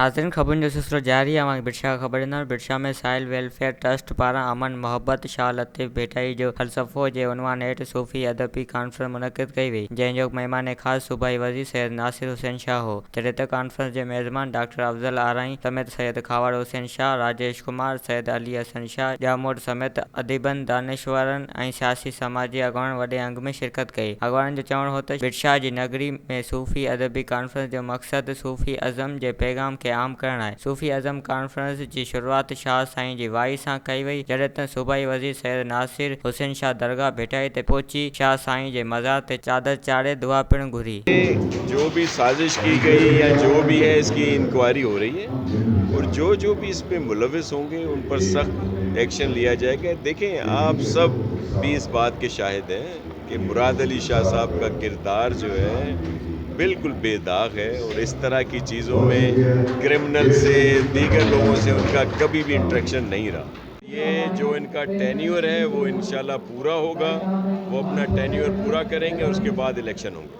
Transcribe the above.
नाज़रीन ख़बरुनि जो सिलसिलो जारी आहे। मां बिरशा ख़बर ॾींदुमि। बिरशा में साहिल वेलफेयर ट्रस्ट पारां अमन मोहब्बत शाह लतीफ़ भेटाई जो फ़लसफ़ो जे उनवान हेठि सूफ़ी अदबी कॉन्फ्रेंस मुनक़िद कई वई, जंहिंजो महिमान ख़ासि सूबाई वज़ीर सैयद नासिर हुसैन शाह हो। जॾहिं त कॉन्फ्रेंस जे मेज़बान डॉक्टर अफ़ज़ल आराई समेत सैयद खावर हुसैन शाह, राजेश कुमार, सैयद अली हसन शाह, ॼामोड़ समेत अदीबनि, दानिशवरनि ऐं सियासी समाजी अॻवाननि वॾे अंग में शिरकत कई। अॻवाननि जो चवणु हो त बिरशा जी नगरी में सूफ़ी अदबी कॉन्फ्रेंस जो मक़सदु सूफ़ी अज़म जे पैगाम खे आम करणु आहे। सूफ़ी अज़म कॉन्फ्रेंस जी शुरूआति शाह साईं जी वाई सां कई वई, जॾहिं त सूबाई वज़ीर सैयद नासिर हुसैन शाह दरगाह भेटाई ते पहुची शाह साईं जे मज़ार ते चादर चाढ़े दुआ पिणु घुरी। जो भी साजिश की गई या जो भी है, इसकी इंक्वायरी हो रही है और जो भी इस पे मुलविस होंगे उन पर सख्त एक्शन लिया जाएगा। देखें, आप सब भी इस बात के शाहिद हैं कि मुराद अली शाह साहब का किरदार जो है बिल्कुल बेदाग है और इस तरह की चीज़ों में क्रिमिनल से, दीगर लोगों से उनका कभी भी इंटरेक्शन नहीं रहा। ये जो इनका टेन्योर है वो इंशाल्लाह पूरा होगा, वो अपना टेन्योर पूरा करेंगे और उसके बाद इलेक्शन होंगे।